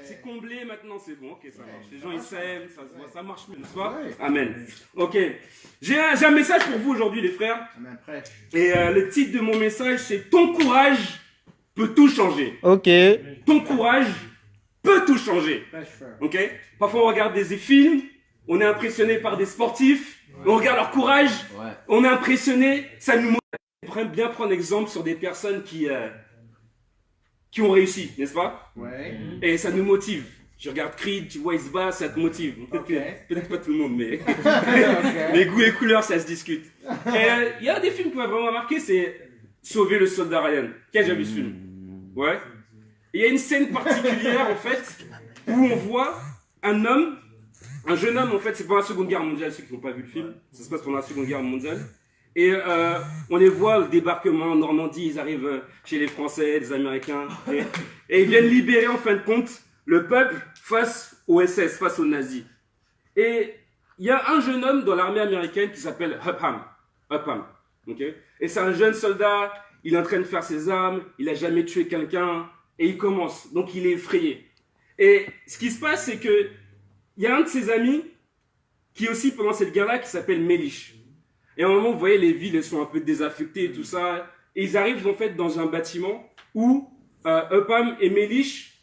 C'est comblé maintenant, c'est bon, ok, ça marche. Les gens ils s'aiment, ça se voit, ça marche mieux, n'est-ce pas? Amen. Ok. J'ai un message pour vous aujourd'hui, les frères. Amen, prêt. Et le titre de mon message, c'est Ton courage peut tout changer. Ok. Ton courage peut tout changer. Ok? Parfois on regarde des films, on est impressionné par des sportifs, on regarde leur courage, on est impressionné, ça nous motive. On aime bien prendre exemple sur des personnes qui ont réussi, n'est-ce pas? Ouais. Et ça nous motive. Je regarde Creed, tu vois, il se bat, ça te motive. Peut-être pas tout le monde, mais les goûts et couleurs, ça se discute. Et il y a des films qui m'ont vraiment marqué, c'est Sauver le soldat Ryan. Qui a déjà vu ce film? Ouais. Il y a une scène particulière, en fait, où on voit un homme, un jeune homme, en fait, c'est pendant la Seconde Guerre mondiale, ceux qui n'ont pas vu le film, ça se passe pendant la Seconde Guerre mondiale. Et on les voit, le débarquement en Normandie, ils arrivent chez les Français, les Américains, et ils viennent libérer, en fin de compte, le peuple face aux SS, face aux nazis. Et il y a un jeune homme dans l'armée américaine qui s'appelle Upham. Okay? Et c'est un jeune soldat, il est en train de faire ses armes, il n'a jamais tué quelqu'un, et il commence. Donc il est effrayé. Et ce qui se passe, c'est que il y a un de ses amis qui est aussi pendant cette guerre-là, qui s'appelle Mélich. Et à un moment, vous voyez, les villes elles sont un peu désaffectées et tout ça. Et ils arrivent en fait dans un bâtiment où Upham et Mélich,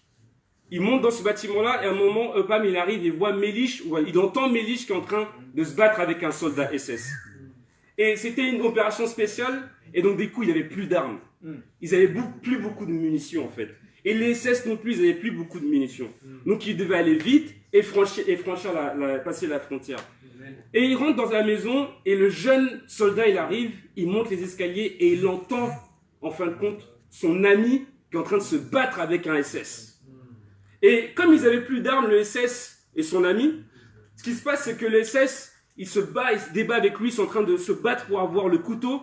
ils montent dans ce bâtiment-là. Et à un moment, Upham, il arrive, il voit Mélich, il entend Mélich qui est en train de se battre avec un soldat SS. Et c'était une opération spéciale. Et donc, du coup, il n'y avait plus d'armes. Ils n'avaient plus beaucoup de munitions, en fait. Et les SS non plus, ils n'avaient plus beaucoup de munitions. Donc, ils devaient aller vite et passer la frontière. Et il rentre dans la maison et le jeune soldat, il arrive, il monte les escaliers et il entend, en fin de compte, son ami qui est en train de se battre avec un SS. Et comme ils n'avaient plus d'armes, le SS et son ami, ce qui se passe, c'est que le SS, il se débat avec lui, ils sont en train de se battre pour avoir le couteau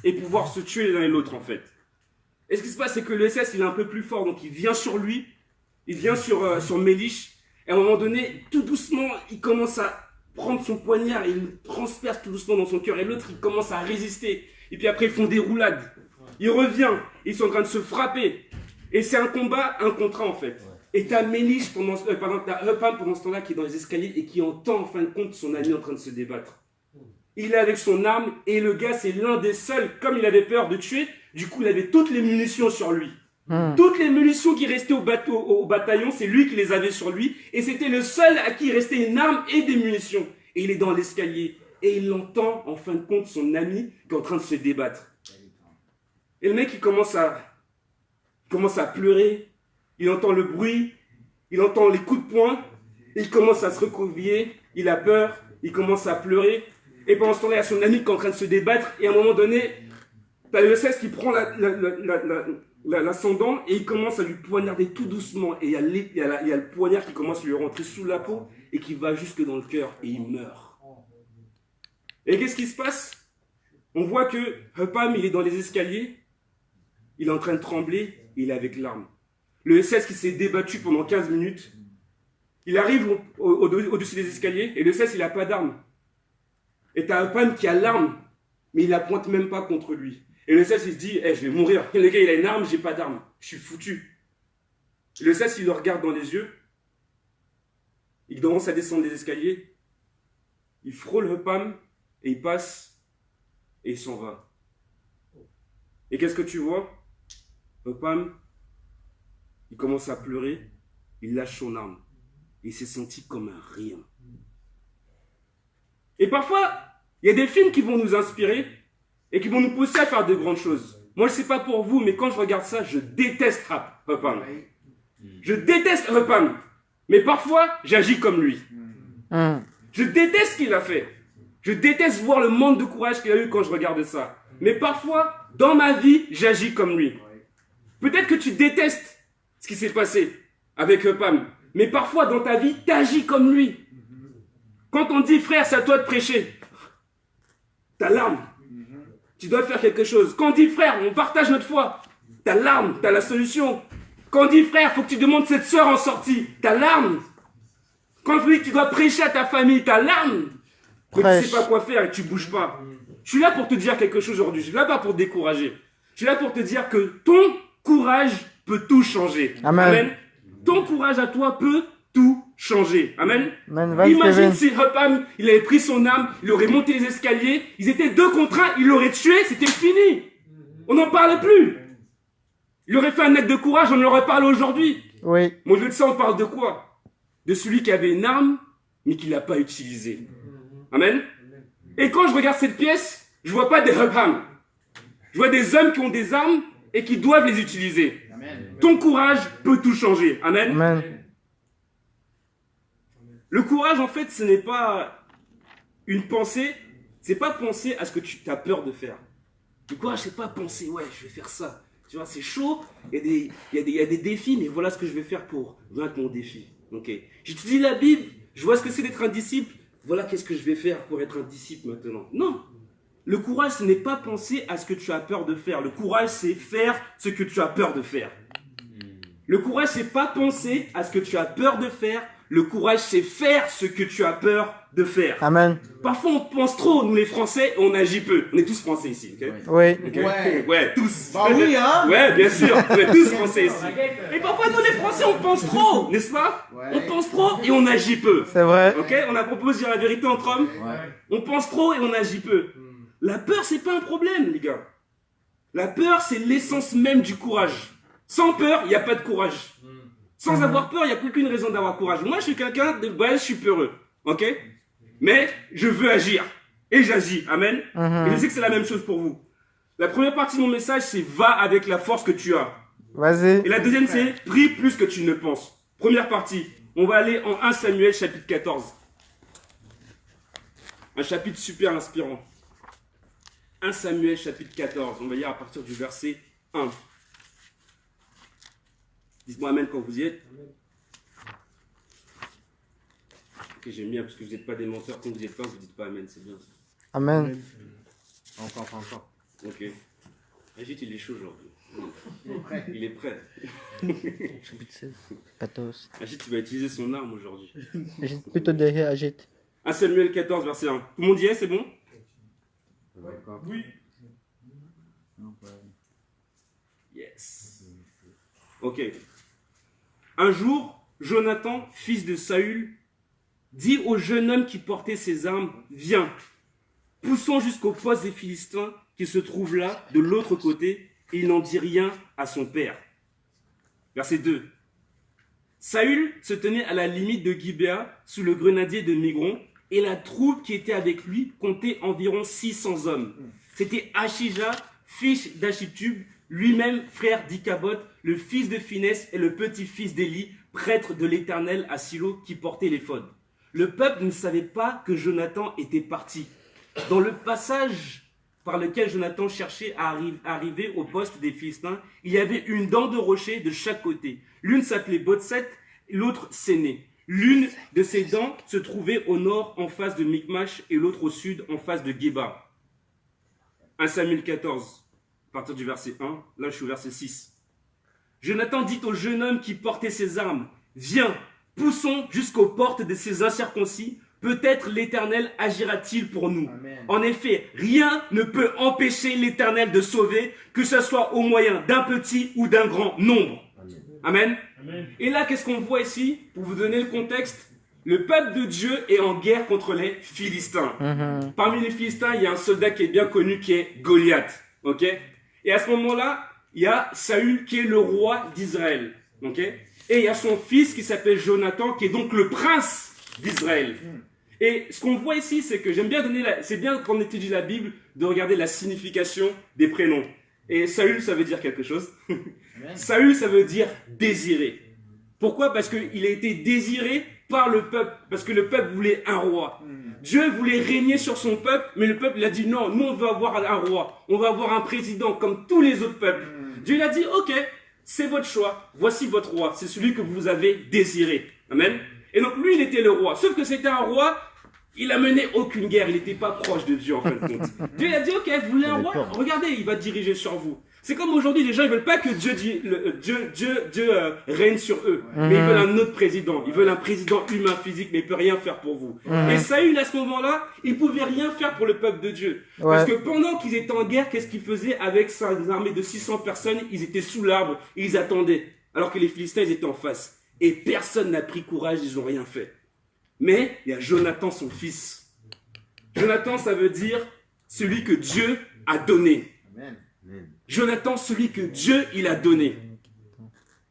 et pouvoir se tuer l'un et l'autre, en fait. Et ce qui se passe, c'est que le SS, il est un peu plus fort, donc il vient sur lui, il vient sur Mélich, et à un moment donné, tout doucement, il commence à prendre son poignard et il le transperce tout doucement dans son cœur, et l'autre, il commence à résister. Et puis après, ils font des roulades. Il revient, ils sont en train de se frapper. Et c'est un combat, un contre un, en fait. Et t'as Mélich, t'as Upham pendant ce temps-là qui est dans les escaliers et qui entend, en fin de compte, son ami en train de se débattre. Il est avec son arme, et le gars, c'est l'un des seuls, comme il avait peur de tuer, du coup, il avait toutes les munitions sur lui. Toutes les munitions qui restaient au bataillon, c'est lui qui les avait sur lui. Et c'était le seul à qui il restait une arme et des munitions. Et il est dans l'escalier. Et il entend, en fin de compte, son ami qui est en train de se débattre. Et le mec, il commence à pleurer. Il entend le bruit. Il entend les coups de poing. Il commence à se recroqueviller. Il a peur. Il commence à pleurer. Et pendant ce temps-là, il y a son ami qui est en train de se débattre. Et à un moment donné, t'as le SS qui prend l'ascendant et il commence à lui poignarder tout doucement. Et il y a le poignard qui commence à lui rentrer sous la peau et qui va jusque dans le cœur et il meurt. Et qu'est-ce qui se passe? On voit que Upham, il est dans les escaliers, il est en train de trembler et il est avec l'arme. Le SS qui s'est débattu pendant 15 minutes, il arrive au-dessus des escaliers et le SS, il n'a pas d'arme. Et t'as Upham qui a l'arme, mais il la pointe même pas contre lui. Et le SS, il se dit, je vais mourir. Le gars, il a une arme, j'ai pas d'arme. Je suis foutu. Le SS, il le regarde dans les yeux. Il commence à descendre les escaliers. Il frôle Upham et il passe et il s'en va. Et qu'est-ce que tu vois? Upham, il commence à pleurer. Il lâche son arme. Il s'est senti comme un rien. Et parfois, il y a des films qui vont nous inspirer et qui vont nous pousser à faire de grandes choses. Moi, je ne sais pas pour vous, mais quand je regarde ça, je déteste Upham. Je déteste Upham. Mais parfois, j'agis comme lui. Je déteste ce qu'il a fait. Je déteste voir le manque de courage qu'il a eu quand je regarde ça. Mais parfois, dans ma vie, j'agis comme lui. Peut-être que tu détestes ce qui s'est passé avec Upham. Mais parfois, dans ta vie, tu agis comme lui. Quand on dit, frère, c'est à toi de prêcher, t'as l'arme. Tu dois faire quelque chose. Quand on dit, frère, on partage notre foi, t'as l'arme, t'as la solution. Quand on dit, frère, faut que tu demandes cette sœur en sortie, t'as l'arme. Quand on dit que tu dois prêcher à ta famille, t'as l'arme. Mais tu sais pas quoi faire et tu bouges pas. Je suis là pour te dire quelque chose aujourd'hui. Je suis là pas pour te décourager. Je suis là pour te dire que ton courage peut tout changer. Amen. Amen. Ton courage à toi peut tout changer. Amen. Amen. Imagine si Hopham, il avait pris son arme, il aurait monté les escaliers, ils étaient 2 contre 1, il l'aurait tué, c'était fini. On n'en parlait plus. Il aurait fait un acte de courage, on en aurait parlé aujourd'hui. Oui. Mais au lieu de ça, on parle de quoi? De celui qui avait une arme, mais qui ne l'a pas utilisée. Amen. Et quand je regarde cette pièce, je vois pas des Hopham. Je vois des hommes qui ont des armes et qui doivent les utiliser. Amen. Ton courage peut tout changer. Amen. Amen. Le courage, en fait, ce n'est pas une pensée, c'est pas penser à ce que tu as peur de faire. Le courage, c'est pas penser, ouais, je vais faire ça. Tu vois, c'est chaud, il y a des défis, mais voilà ce que je vais faire pour vaincre mon défi. Ok. J'étudie la Bible, je vois ce que c'est d'être un disciple, voilà qu'est-ce que je vais faire pour être un disciple maintenant. Non. Le courage, ce n'est pas penser à ce que tu as peur de faire. Le courage, c'est faire ce que tu as peur de faire. Le courage, c'est pas penser à ce que tu as peur de faire. Le courage, c'est faire ce que tu as peur de faire. Amen. Parfois, on pense trop, nous les Français, et on agit peu. On est tous Français ici, ok? Oui. Okay. Ouais, tous. Bah oui, hein? Ouais, bien sûr, on est tous Français ici. Et parfois, nous les Français, on pense trop, n'est-ce pas? Ouais. On pense trop et on agit peu. C'est vrai. Ok? On a proposé de dire la vérité entre hommes. Ouais. On pense trop et on agit peu. La peur, c'est pas un problème, les gars. La peur, c'est l'essence même du courage. Sans peur, il n'y a pas de courage. Sans avoir peur, il n'y a aucune raison d'avoir courage. Moi, je suis quelqu'un de base, je suis peureux. Ok? Mais je veux agir. Et j'agis. Amen. Et je sais que c'est la même chose pour vous. La première partie de mon message, c'est va avec la force que tu as. Vas-y. Et la deuxième, c'est prie plus que tu ne penses. Première partie. On va aller en 1 Samuel chapitre 14. Un chapitre super inspirant. 1 Samuel chapitre 14. On va lire à partir du verset 1. Dites-moi amen quand vous y êtes. Ok, j'aime bien parce que vous n'êtes pas des menteurs. Quand vous n'y êtes pas, vous ne dites pas amen. C'est bien ça. Amen. Encore. Ok. Agit, il est chaud aujourd'hui. Il est prêt. Il est prêt. Chapitre 16. 14. Agit, il va utiliser son arme aujourd'hui. Agite plutôt derrière, agite. 1 Samuel 14, verset 1. Tout le monde y est, c'est bon? Oui. Yes. Ok. Un jour, Jonathan, fils de Saül, dit au jeune homme qui portait ses armes, viens, poussons jusqu'au poste des Philistins qui se trouve là, de l'autre côté, et il n'en dit rien à son père. Verset 2. Saül se tenait à la limite de Gibéa, sous le grenadier de Migron, et la troupe qui était avec lui comptait environ 600 hommes. C'était Achija, fils d'Achitub, lui-même frère d'Icabod, le fils de Phinès et le petit-fils d'Élie, prêtre de l'Éternel à Silo, qui portait l'éphod. Le peuple ne savait pas que Jonathan était parti. Dans le passage par lequel Jonathan cherchait à arriver au poste des Philistins, il y avait une dent de rocher de chaque côté. L'une s'appelait Botset, l'autre Séné. L'une de ces dents se trouvait au nord en face de Micmash et l'autre au sud en face de Geba. 1 Samuel 14. À partir du verset 1, là je suis au verset 6. Jonathan dit au jeune homme qui portait ses armes, viens, poussons jusqu'aux portes de ces incirconcis, peut-être l'Éternel agira-t-il pour nous. Amen. En effet, rien ne peut empêcher l'Éternel de sauver, que ce soit au moyen d'un petit ou d'un grand nombre. Amen. Amen. Et là, qu'est-ce qu'on voit ici? Pour vous donner le contexte, le peuple de Dieu est en guerre contre les Philistins. Parmi les Philistins, il y a un soldat qui est bien connu qui est Goliath. Ok? Et à ce moment-là, il y a Saül qui est le roi d'Israël. Ok? Et il y a son fils qui s'appelle Jonathan, qui est donc le prince d'Israël. Et ce qu'on voit ici, c'est que j'aime bien c'est bien quand on étudie la Bible, de regarder la signification des prénoms. Et Saül, ça veut dire quelque chose. Saül, ça veut dire désiré. Pourquoi? Parce qu'il a été désiré par le peuple. Parce que le peuple voulait un roi. Dieu voulait régner sur son peuple, mais le peuple il a dit non, nous on veut avoir un roi. On va avoir un président comme tous les autres peuples. Dieu il a dit ok, c'est votre choix. Voici votre roi. C'est celui que vous avez désiré. Amen. Et donc lui il était le roi. Sauf que c'était un roi, il a mené aucune guerre. Il n'était pas proche de Dieu en fin de compte. Dieu il a dit ok, vous voulez un roi? Regardez, il va diriger sur vous. C'est comme aujourd'hui, les gens ils veulent pas que Dieu règne sur eux, mais ils veulent un autre président. Ils veulent un président humain, physique, mais il peut rien faire pour vous. Et Saül, à ce moment-là, il pouvait rien faire pour le peuple de Dieu. Parce que pendant qu'ils étaient en guerre, qu'est-ce qu'ils faisaient avec sa armée de 600 personnes? Ils étaient sous l'arbre et ils attendaient, alors que les Philistins ils étaient en face. Et personne n'a pris courage, ils n'ont rien fait. Mais il y a Jonathan, son fils. Jonathan, ça veut dire celui que Dieu a donné. Amen. Jonathan, celui que Dieu il a donné.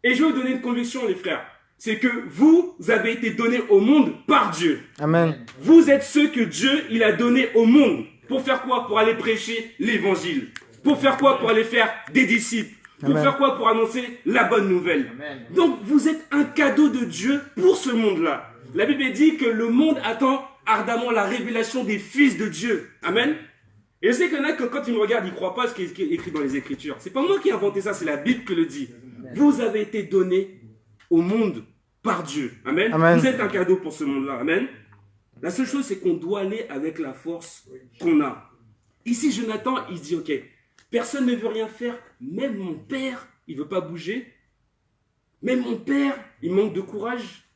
Et je vais vous donner une conviction, les frères. C'est que vous avez été donnés au monde par Dieu. Amen. Vous êtes ceux que Dieu il a donnés au monde. Pour faire quoi? Pour aller prêcher l'évangile. Pour faire quoi? Pour aller faire des disciples. Pour Amen. faire quoi? Pour annoncer la bonne nouvelle. Amen. Donc vous êtes un cadeau de Dieu pour ce monde-là. La Bible dit que le monde attend ardemment la révélation des fils de Dieu. Amen. Et je sais qu'il y en a que quand ils me regardent, ils ne croient pas ce qui est écrit dans les Écritures. C'est pas moi qui ai inventé ça, c'est la Bible qui le dit. Vous avez été donnés au monde par Dieu. Amen. Amen. Vous êtes un cadeau pour ce monde-là. Amen. La seule chose, c'est qu'on doit aller avec la force qu'on a. Ici, Jonathan, il dit, ok, personne ne veut rien faire. Même mon père, il ne veut pas bouger. Même mon père, il manque de courage.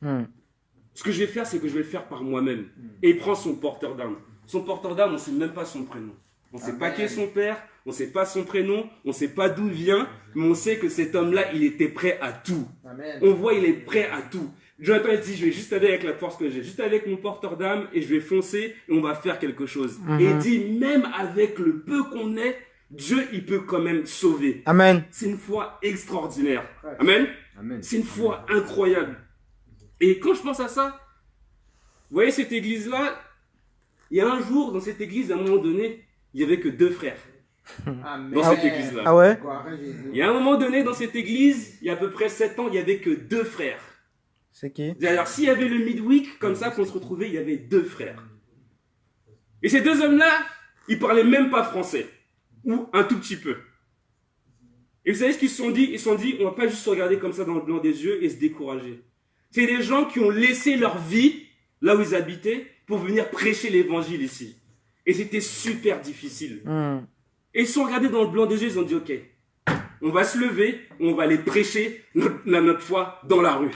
Ce que je vais faire, c'est que je vais le faire par moi-même. Et il prend son porteur d'armes. Son porteur d'armes, on ne sait même pas son prénom. On ne sait pas qui est son père, on ne sait pas son prénom, on ne sait pas d'où il vient, mais on sait que cet homme-là, il était prêt à tout. Amen. On voit, il est prêt à tout. Jonathan, il dit, je vais juste aller avec la force que j'ai, juste avec mon porteur d'armes, et je vais foncer, et on va faire quelque chose. Et il dit, même avec le peu qu'on est, Dieu, il peut quand même sauver. Amen. C'est une foi extraordinaire. Amen. Amen. C'est une foi incroyable. Et quand je pense à ça, vous voyez cette église-là, il y a un jour, dans cette église, à un moment donné, il n'y avait que 2 frères. Amen. Dans cette église-là. Ah ouais? Gloire à Jésus. Il y a un moment donné, dans cette église, il y a à peu près 7 ans, il n'y avait que 2 frères. C'est qui? Alors, s'il y avait le midweek, comme ça, qu'on se retrouvait, il y avait 2 frères. Et ces 2 hommes-là, ils parlaient même pas français. Ou un tout petit peu. Et vous savez ce qu'ils se sont dit? Ils se sont dit, on va pas juste se regarder comme ça dans le blanc des yeux et se décourager. C'est des gens qui ont laissé leur vie, là où ils habitaient, pour venir prêcher l'évangile ici. Et c'était super difficile. Et ils se sont regardés dans le blanc des yeux, ils ont dit, ok, on va se lever, on va aller prêcher notre foi dans la rue.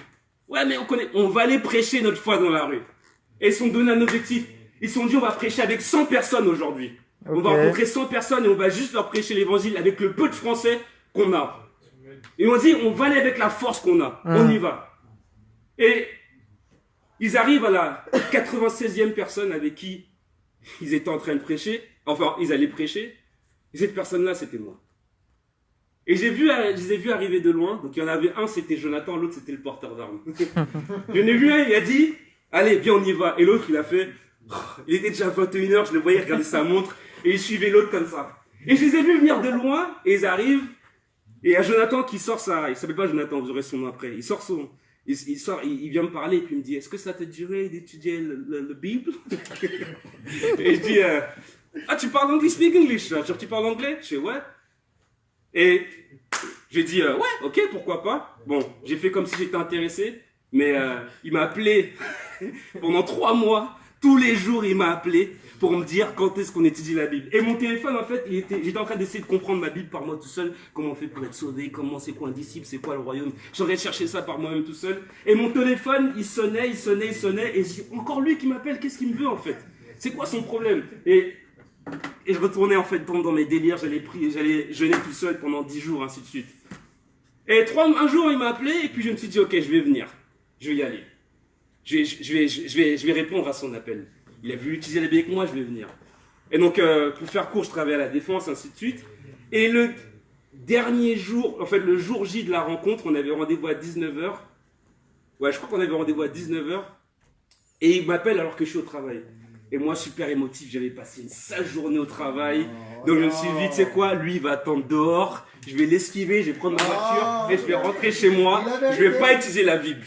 Ouais, mais on va aller prêcher notre foi dans la rue. Et ils se sont donné un objectif. Ils se sont dit, on va prêcher avec 100 personnes aujourd'hui. On va rencontrer 100 personnes et on va juste leur prêcher l'évangile avec le peu de français qu'on a. Et on dit, on va aller avec la force qu'on a. On y va. Et ils arrivent à la 96e personne avec qui ils étaient en train de prêcher. Enfin, ils allaient prêcher. Et cette personne-là, c'était moi. Et je les ai vus arriver de loin. Donc, il y en avait un, c'était Jonathan, l'autre, c'était le porteur d'armes. Je n'ai vu un, il a dit, allez, viens, on y va. Et l'autre, il a fait, il était déjà 21h, je le voyais regarder sa montre, et il suivait l'autre comme ça. Et je les ai vus venir de loin, et ils arrivent, et il y a Jonathan qui sort il s'appelle pas Jonathan, vous aurez son nom après, il vient me parler, et puis il me dit, est-ce que ça te dirait d'étudier le Bible? Et je dis, ah, tu parles anglais, speak English, genre, tu parles anglais? Je fais, ouais. Et j'ai dit, ouais, ok, pourquoi pas. Bon, j'ai fait comme si j'étais intéressé, mais il m'a appelé pendant 3 mois. Tous les jours, il m'a appelé pour me dire quand est-ce qu'on étudie la Bible. Et mon téléphone, en fait, j'étais en train d'essayer de comprendre ma Bible par moi tout seul. Comment on fait pour être sauvé, comment c'est quoi un disciple, c'est quoi le royaume. J'aurais cherché ça par moi-même tout seul. Et mon téléphone, il sonnait. Et je dis, encore lui qui m'appelle, qu'est-ce qu'il me veut en fait? C'est quoi son problème? Et je retournais en fait dans mes délires, j'allais jeûner tout seul pendant 10 jours, ainsi de suite. Et un jour, il m'a appelé, et puis je me suis dit, ok, je vais venir. Je vais y aller. Je vais répondre à son appel. Il a voulu utiliser la Bible avec moi, je vais venir. Et donc, pour faire court, je travaillais à la Défense, ainsi de suite. Et le dernier jour, en fait, le jour J de la rencontre, on avait rendez-vous à 19h. Ouais, je crois qu'on avait rendez-vous à 19h. Et il m'appelle alors que je suis au travail. Et moi, super émotif, j'avais passé une sale journée au travail. Donc je me suis dit, tu sais quoi, lui, il va attendre dehors. Je vais l'esquiver, je vais prendre ma voiture et je vais rentrer chez moi. Je vais pas utiliser la Bible.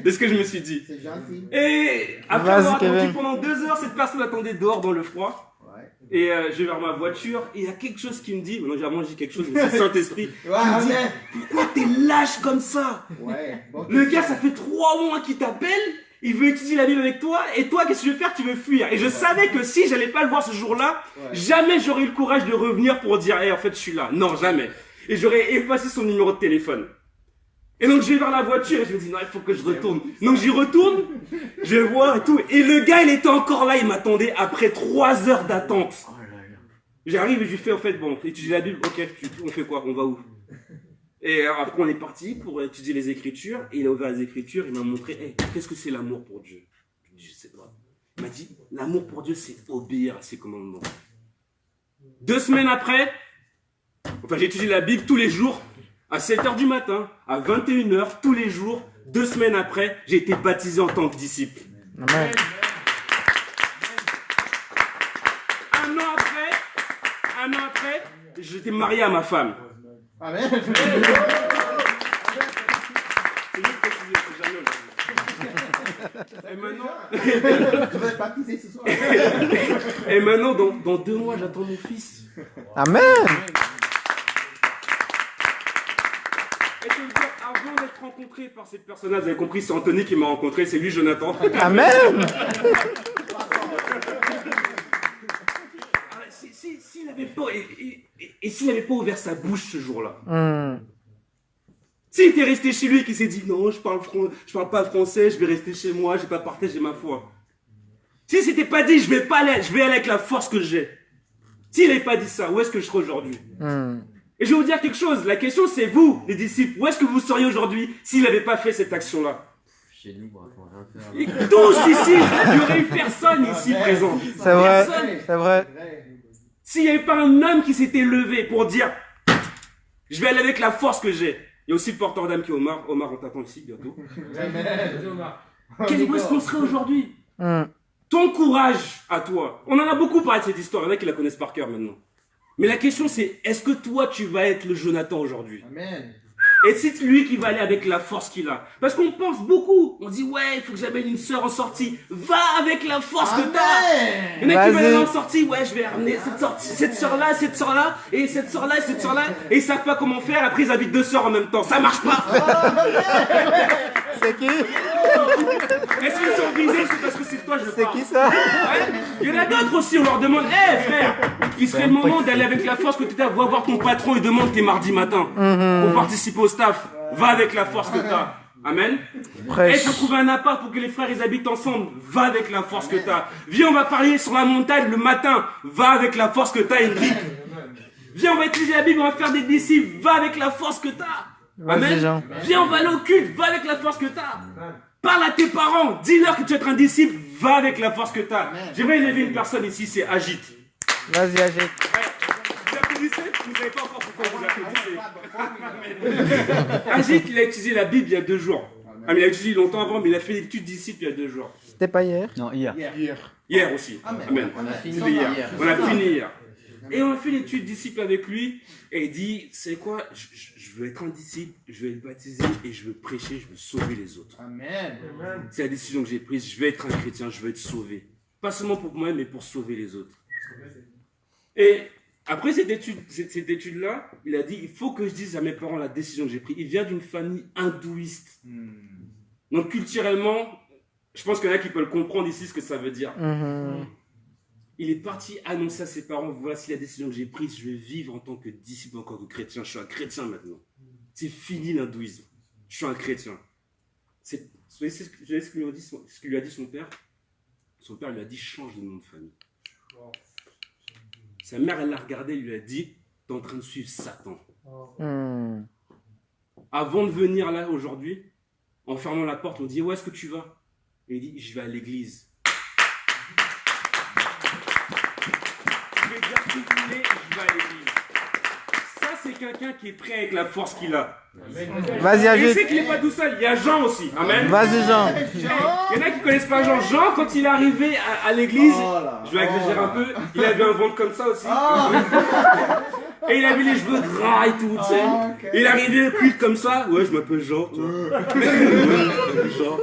C'est ce que je me suis dit. C'est gentil. Et après avoir attendu pendant 2 heures, cette personne attendait dehors dans le froid. Et je vais vers ma voiture et il y a quelque chose qui me dit, non, j'ai vraiment dit quelque chose, mais c'est Saint-Esprit, qui me dit, pourquoi t'es lâche comme ça? Le gars, ça fait 3 mois qu'il t'appelle. Il veut étudier la Bible avec toi, et toi, qu'est-ce que tu veux faire? Tu veux fuir. Et je savais que si j'allais pas le voir ce jour-là, jamais j'aurais eu le courage de revenir pour dire, en fait, je suis là. Non, jamais. Et j'aurais effacé son numéro de téléphone. Et donc, je vais vers la voiture, et je me dis, non, il faut que je retourne. Donc, j'y retourne, je vais voir et tout. Et le gars, il était encore là, il m'attendait après 3 heures d'attente. J'arrive et je lui fais, en fait, bon, étudier la Bible, ok, on fait quoi? On va où? Et après, on est parti pour étudier les Écritures. Et il a ouvert les Écritures. Il m'a montré, hey, qu'est-ce que c'est l'amour pour Dieu? Je lui ai dit, je sais pas. Il m'a dit, l'amour pour Dieu, c'est obéir à ses commandements. 2 semaines après, enfin, j'ai étudié la Bible tous les jours, à 7h du matin, à 21h, tous les jours. 2 semaines après, j'ai été baptisé en tant que disciple. Amen. Un an après, j'étais marié à ma femme. Amen. C'est mieux de préciser, c'est jamais aujourd'hui. Et maintenant, Je vais baptiser ce soir. et maintenant dans 2 mois, j'attends mon fils. Amen. Et je veux dire, avant d'être rencontré par cette personne-là, vous avez compris, c'est Anthony qui m'a rencontré, c'est lui Jonathan. Amen. S'il n'avait pas, et s'il n'avait pas ouvert sa bouche ce jour-là, s'il était resté chez lui et qu'il s'est dit non, je parle pas français, je vais rester chez moi, je vais pas partager ma foi. S'il s'était pas dit je vais aller avec la force que j'ai. S'il n'avait pas dit ça, où est-ce que je serais aujourd'hui? Et je vais vous dire quelque chose, la question c'est vous, les disciples, où est-ce que vous seriez aujourd'hui s'il n'avait pas fait cette action-là? Chez nous, on va rien faire. Et tous ici, il n'y aurait eu personne ici présent. C'est vrai. Personne. C'est vrai. S'il n'y avait pas un homme qui s'était levé pour dire je vais aller avec la force que j'ai. Il y a aussi le porteur d'âme qui est Omar. Omar, on t'attend ici bientôt. Où est-ce qu'on serait aujourd'hui? Ton courage à toi. On en a beaucoup parlé de cette histoire. Il y en a qui la connaissent par cœur maintenant. Mais la question c'est, est-ce que toi tu vas être le Jonathan aujourd'hui? Amen. Et c'est lui qui va aller avec la force qu'il a. Parce qu'on pense beaucoup. On dit, ouais, il faut que j'amène une sœur en sortie. Va avec la force que t'as. Il y en a qui veulent aller en sortie. Ouais, je vais ramener cette sœur-là, et cette sœur-là, et cette sœur-là. Et ils savent pas comment faire. Après, ils habitent 2 sœurs en même temps. Ça marche pas. C'est qui? Est-ce qu'ils sont brisés? C'est parce que c'est toi, je C'est parle. qui ça? Ouais. Il y en a d'autres aussi, on leur demande, hé frère, il serait le moment d'aller avec la force que tu as, va voir ton patron et demande tes mardis matins pour participer au staff. Va avec la force que tu as. Amen. Et tu trouves un appart pour que les frères ils habitent ensemble. Va avec la force que tu as. Viens, on va parler sur la montagne le matin. Va avec la force que tu as, Henrik. Viens, on va étudier la Bible, on va faire des disciples. Va avec la force que tu as. Amen. Viens, on va aller au culte. Va avec la force que tu as. Parle à tes parents, dis-leur que tu es un disciple, va avec la force que tu as. J'aimerais élever une personne ici, c'est Agite. Vas-y, agite. Vous applaudissez? Vous ne savez pas encore pourquoi vous applaudissez. Agite, il a étudié la Bible il y a 2 jours. Ah, mais il a étudié longtemps avant, mais il a fait l'étude disciple il y a 2 jours. C'était pas hier? Non, hier. Hier aussi. Amen. On a fini hier. On a fini hier. Et on a fait l'étude disciple avec lui, et il dit, c'est quoi, je veux être un disciple, je veux être baptisé, et je veux prêcher, je veux sauver les autres. Amen. C'est la décision que j'ai prise, je veux être un chrétien, je veux être sauvé. Pas seulement pour moi, mais pour sauver les autres. Et après cette étude-là, il a dit, il faut que je dise à mes parents la décision que j'ai prise. Il vient d'une famille hindouiste. Donc culturellement, je pense qu'il y en a qui peuvent comprendre ici ce que ça veut dire. Il est parti annoncer à ses parents, voici la décision que j'ai prise, je vais vivre en tant que disciple, en tant que chrétien. Je suis un chrétien maintenant. C'est fini l'hindouisme. Je suis un chrétien. Vous voyez ce que lui a dit son père? Son père lui a dit, change de nom de famille. Sa mère, elle l'a regardé, elle lui a dit, t'es en train de suivre Satan. Avant de venir là aujourd'hui, en fermant la porte, on dit, où est-ce que tu vas? Et il dit, je vais à l'église. Je vais dire ce que vous voulez, je vais à l'église. Ça, c'est quelqu'un qui est prêt avec la force qu'il a. Vas-y, Et agite. c'est qu'il n'est pas tout seul, il y a Jean aussi. Amen. Vas-y, Jean. Il y en a qui ne connaissent pas Jean. Jean, quand il est arrivé à l'église, je vais exagérer un peu, il avait un ventre comme ça aussi. Et il avait les cheveux gras et tout, tu sais. Et il arrivait cuit comme ça. Ouais, je m'appelle Jean. Jean.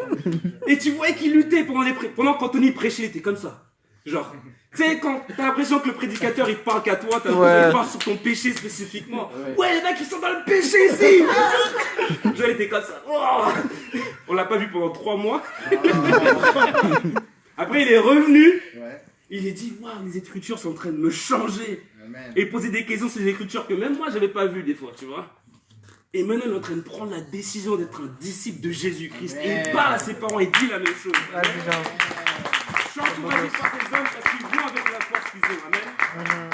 Et tu voyais qu'il luttait pendant qu'Anthony prêchait, il était comme ça. Genre, tu sais, quand t'as l'impression que le prédicateur il parle qu'à toi, t'as l'impression qu'il parle sur ton péché spécifiquement. Ouais, les mecs ils sont dans le péché ici. Genre, il était comme ça. Oh. On l'a pas vu pendant 3 mois. Après, il est revenu. Il a dit, waouh, les écritures sont en train de me changer. Et poser des questions sur les écritures que même moi j'avais pas vues des fois, tu vois. Et maintenant, il est en train de prendre la décision d'être un disciple de Jésus-Christ. Et il parle à ses parents et dit la même chose. Vas-y, Jean. Je suis encouragé par ces hommes parce qu'ils vont avec la force qu'ils ont. Amen.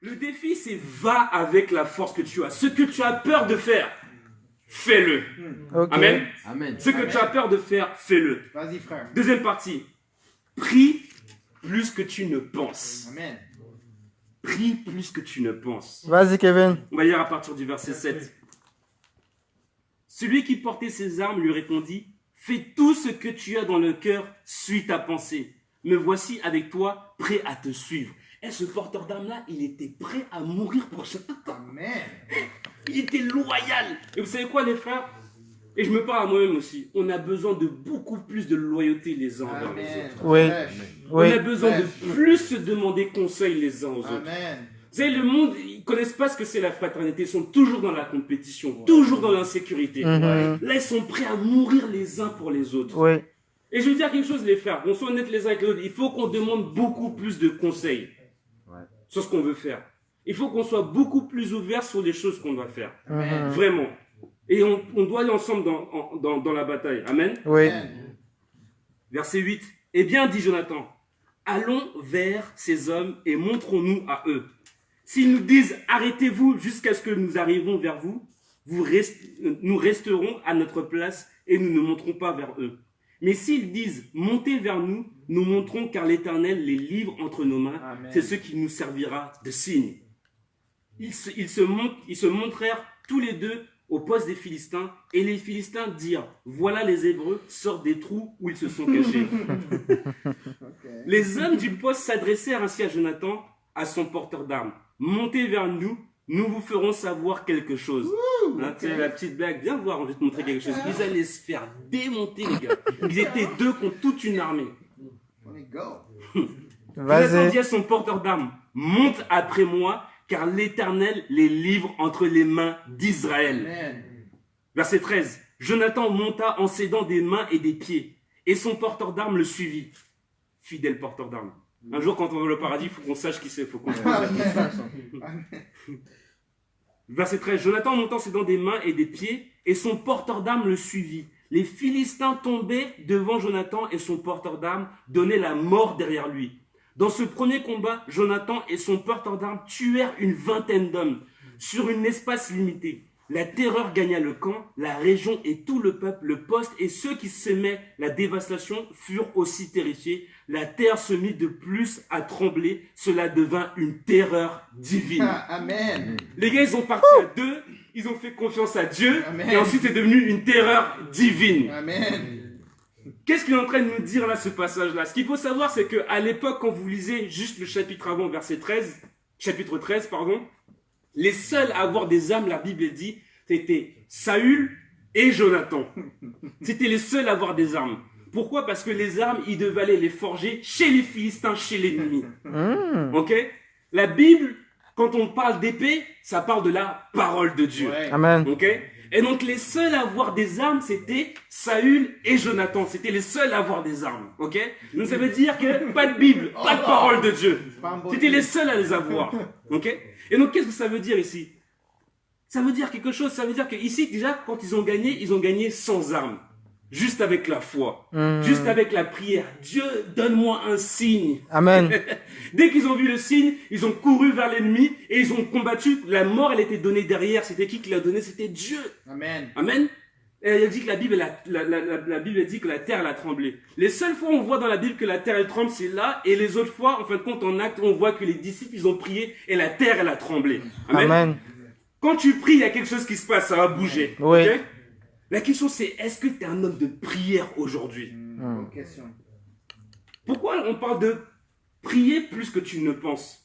Le défi, c'est va avec la force que tu as. Ce que tu as peur de faire, fais-le. Ok. Amen. Amen. Ce que tu as peur de faire, fais-le. Vas-y, frère. Deuxième partie. Prie plus que tu ne penses. Amen. Prie plus que tu ne penses. Vas-y, Kevin. On va lire à partir du verset 7. Celui qui portait ses armes lui répondit, fais tout ce que tu as dans le cœur, suis ta pensée. Me voici avec toi, prêt à te suivre. Et ce porteur d'armes-là, il était prêt à mourir pour ça. Amen. Il était loyal. Et vous savez quoi, les frères? Et je me parle à moi-même aussi. On a besoin de beaucoup plus de loyauté les uns envers les Amen. autres. Oui. On Oui. a besoin de plus se demander conseil les uns aux autres. Amen. Vous savez, le monde, ils connaissent pas ce que c'est la fraternité. Ils sont toujours dans la compétition, toujours dans l'insécurité. Mhm. Là, ils sont prêts à mourir les uns pour les autres. Oui. Et je veux dire quelque chose, les frères. On soit honnêtes les uns avec les autres. Il faut qu'on demande beaucoup plus de conseils sur ce qu'on veut faire. Il faut qu'on soit beaucoup plus ouvert sur les choses qu'on doit faire. Mhm. Vraiment. Et on doit aller ensemble dans la bataille. Amen. Oui. Verset 8. Eh bien, dit Jonathan, allons vers ces hommes et montrons-nous à eux. S'ils nous disent arrêtez-vous jusqu'à ce que nous arrivions vers vous, nous resterons à notre place et nous ne monterons pas vers eux. Mais s'ils disent montez vers nous, nous montrons car l'Éternel les livre entre nos mains. Amen. C'est ce qui nous servira de signe. Ils se montrèrent tous les deux au poste des Philistins et les Philistins dirent voilà les Hébreux sortent des trous où ils se sont cachés. Les hommes du poste s'adressèrent ainsi à Jonathan, à son porteur d'armes. Montez vers nous, nous vous ferons savoir quelque chose. Hein, tu sais, la petite blague, viens voir, on va te montrer quelque chose. Ils allaient se faire démonter, les gars. Ils étaient deux contre toute une armée. On est go. Jonathan Vas-y. dit à son porteur d'armes, monte après moi, car l'Éternel les livre entre les mains d'Israël. Amen. Verset 13. Jonathan monta en s'aidant des mains et des pieds, et son porteur d'armes le suivit. Fidèle porteur d'armes. Un jour, quand on va au paradis, il faut qu'on sache qui c'est. Il faut qu'on Verset 13. Jonathan montant ses dents des mains et des pieds, et son porteur d'armes le suivit. Les Philistins tombaient devant Jonathan et son porteur d'armes donnaient la mort derrière lui. Dans ce premier combat, Jonathan et son porteur d'armes tuèrent une vingtaine d'hommes sur un espace limité. La terreur gagna le camp, la région et tout le peuple, le poste et ceux qui semaient la dévastation furent aussi terrifiés. La terre se mit de plus à trembler. Cela devint une terreur divine. Amen. Les gars, ils ont parti à deux, ils ont fait confiance à Dieu, Amen. et ensuite c'est devenu une terreur divine. Amen. Qu'est-ce qu'il est en train de nous dire là, ce passage-là? Ce qu'il faut savoir, c'est qu'à l'époque, quand vous lisez juste le chapitre avant, chapitre 13, les seuls à avoir des armes, la Bible dit, c'était Saül et Jonathan. C'était les seuls à avoir des armes. Pourquoi? Parce que les armes, ils devaient aller les forger chez les Philistins, chez l'ennemi. Ok? La Bible, quand on parle d'épée, ça parle de la parole de Dieu. Ouais. Amen. Ok? Et donc les seuls à avoir des armes, c'était Saül et Jonathan. C'était les seuls à avoir des armes. Ok? Donc ça veut dire que pas de Bible, pas de parole de Dieu. C'est pas un bon C'était Dieu. les seuls à les avoir. Ok? Et donc qu'est-ce que ça veut dire ici? Ça veut dire quelque chose. Ça veut dire que ici déjà, quand ils ont gagné sans armes. Juste avec la foi. Juste avec la prière. Dieu, donne-moi un signe. Amen. Dès qu'ils ont vu le signe, ils ont couru vers l'ennemi et ils ont combattu. La mort, elle était donnée derrière. C'était qui l'a donnée? C'était Dieu. Amen. Amen. Et elle dit que la Bible dit que la terre, elle a tremblé. Les seules fois où on voit dans la Bible que la terre, elle tremble, c'est là. Et les autres fois, en fin de compte, en acte, on voit que les disciples, ils ont prié et la terre, elle a tremblé. Amen. Amen. Quand tu pries, il y a quelque chose qui se passe, ça va bouger. Oui. Ok? La question, c'est est-ce que tu es un homme de prière aujourd'hui? Bonne question. Pourquoi on parle de prier plus que tu ne penses?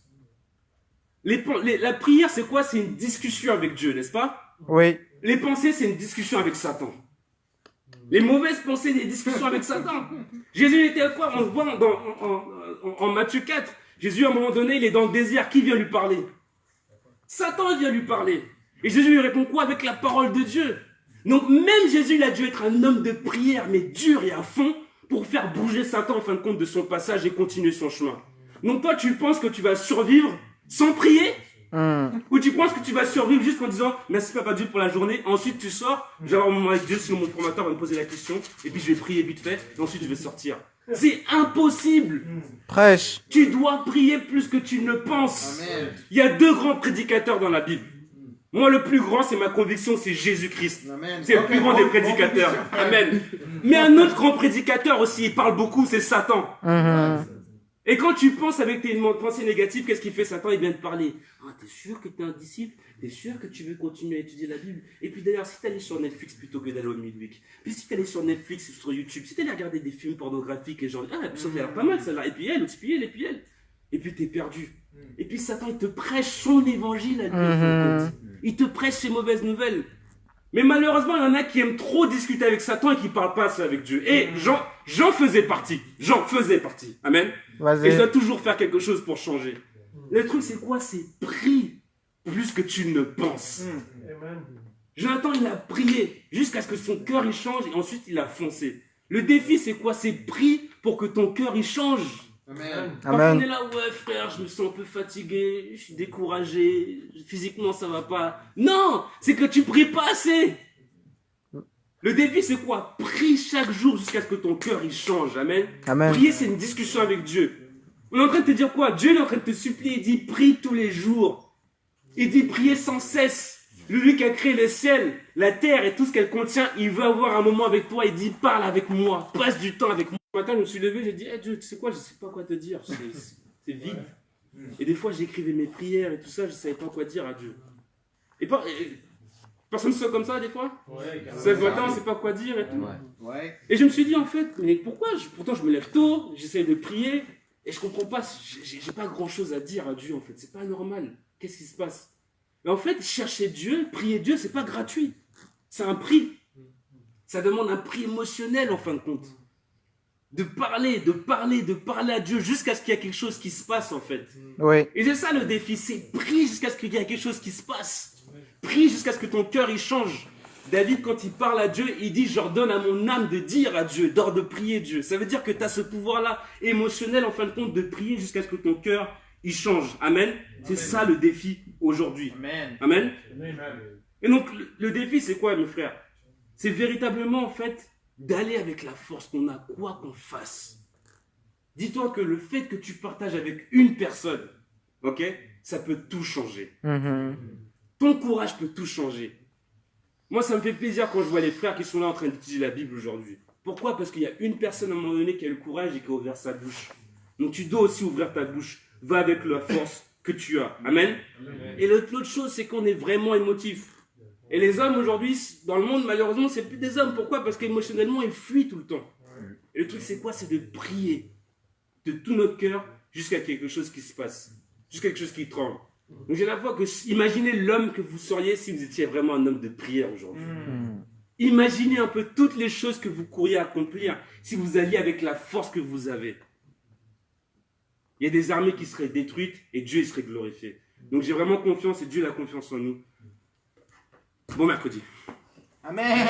La prière, c'est quoi? C'est une discussion avec Dieu, n'est-ce pas? Oui. Les pensées, c'est une discussion avec Satan. Les mauvaises pensées, des discussions avec Satan. Jésus était quoi? On le voit en Matthieu 4. Jésus, à un moment donné, il est dans le désert. Qui vient lui parler? Satan vient lui parler. Et Jésus lui répond quoi? Avec la parole de Dieu. Donc même Jésus, il a dû être un homme de prière, mais dur et à fond, pour faire bouger Satan en fin de compte de son passage et continuer son chemin. Donc toi, tu penses que tu vas survivre sans prier? Ou tu penses que tu vas survivre juste en disant merci Papa Dieu pour la journée, ensuite tu sors, je vais avoir un moment avec Dieu, sinon mon formateur va me poser la question, et puis je vais prier vite fait, et ensuite je vais sortir. C'est impossible. Prêche. Tu dois prier plus que tu ne penses. Amen. Il y a 2 grands prédicateurs dans la Bible. Moi, le plus grand, c'est ma conviction, c'est Jésus-Christ. Amen. C'est le plus grand des Bon prédicateurs. conviction. Amen. Mais un autre grand prédicateur aussi, il parle beaucoup, c'est Satan. Mhm. Et quand tu penses avec tes pensées négatives, qu'est-ce qu'il fait Satan? Il vient te parler. Ah, t'es sûr que t'es un disciple? T'es sûr que tu veux continuer à étudier la Bible? Et puis d'ailleurs, si t'allais sur Netflix plutôt que d'aller au Midweek, puis si t'allais sur Netflix ou sur YouTube, si t'allais regarder des films pornographiques et genre, ah, ça a l'air pas mal celle-là, et puis elle, et puis elle. Et puis t'es perdu. Et puis Satan, il te prêche son évangile à lui. en fin de compte. Il te prêche ses mauvaises nouvelles. Mais malheureusement, il y en a qui aiment trop discuter avec Satan et qui ne parlent pas assez avec Dieu. Et j'en faisais partie. J'en faisais partie. Amen. Et je Vas-y. dois toujours faire quelque chose pour changer. Le truc, c'est quoi? C'est prie plus que tu ne penses. Jonathan, il a prié jusqu'à ce que son cœur il change et ensuite il a foncé. Le défi, c'est quoi? C'est prie pour que ton cœur il change. Amen. Parfois, on est Amen. là, ouais frère, je me sens un peu fatigué, je suis découragé, physiquement ça va pas. Non, c'est que tu pries pas assez. Le défi c'est quoi? Prie chaque jour jusqu'à ce que ton cœur il change. Amen. Amen. Prier c'est une discussion avec Dieu. On est en train de te dire quoi? Dieu il est en train de te supplier, il dit prie tous les jours. Il dit prier sans cesse. Lui qui a créé le ciel, la terre et tout ce qu'elle contient, il veut avoir un moment avec toi. Il dit parle avec moi, passe du temps avec moi. Ce matin, je me suis levé, j'ai dit, hey, Dieu, tu sais quoi, je sais pas quoi te dire, c'est vide. Et des fois, j'écrivais mes prières et tout ça, je savais pas quoi dire à Dieu. Et personne se sent comme ça des fois? Ce matin, on sait pas quoi dire et tout. Ouais. Et je me suis dit, en fait, mais pourquoi pourtant, je me lève tôt, j'essaie de prier, et je comprends pas, j'ai pas grand chose à dire à Dieu, en fait, c'est pas normal. Qu'est-ce qui se passe? Mais en fait, chercher Dieu, prier Dieu, c'est pas gratuit. C'est un prix. Ça demande un prix émotionnel, en fin de compte. De parler à Dieu jusqu'à ce qu'il y ait quelque chose qui se passe, en fait. Oui. Et c'est ça le défi, c'est prie jusqu'à ce qu'il y ait quelque chose qui se passe. Prie jusqu'à ce que ton cœur, il change. David, quand il parle à Dieu, il dit, j'ordonne à mon âme de dire à Dieu, de prier Dieu. Ça veut dire que tu as ce pouvoir-là émotionnel, en fin de compte, de prier jusqu'à ce que ton cœur, il change. Amen. C'est ça le défi aujourd'hui. Amen. Amen. Et donc, le défi, c'est quoi, mes frères? C'est véritablement, en fait, d'aller avec la force qu'on a, quoi qu'on fasse. Dis-toi que le fait que tu partages avec une personne, ok, ça peut tout changer. Mhm. Ton courage peut tout changer. Moi, ça me fait plaisir quand je vois les frères qui sont là en train d'étudier la Bible aujourd'hui. Pourquoi? Parce qu'il y a une personne à un moment donné qui a le courage et qui a ouvert sa bouche. Donc tu dois aussi ouvrir ta bouche. Va avec la force que tu as. Amen. Et l'autre chose, c'est qu'on est vraiment émotif. Et les hommes aujourd'hui, dans le monde, malheureusement, c'est plus des hommes. Pourquoi? Parce qu'émotionnellement, ils fuient tout le temps. Et le truc, c'est quoi? C'est de prier de tout notre cœur jusqu'à quelque chose qui se passe. Jusqu'à quelque chose qui tremble. Donc j'ai la foi que, imaginez l'homme que vous seriez si vous étiez vraiment un homme de prière aujourd'hui. Imaginez un peu toutes les choses que vous courriez accomplir si vous alliez avec la force que vous avez. Il y a des armées qui seraient détruites et Dieu il serait glorifié. Donc j'ai vraiment confiance et Dieu a confiance en nous. Bon mercredi. Amen.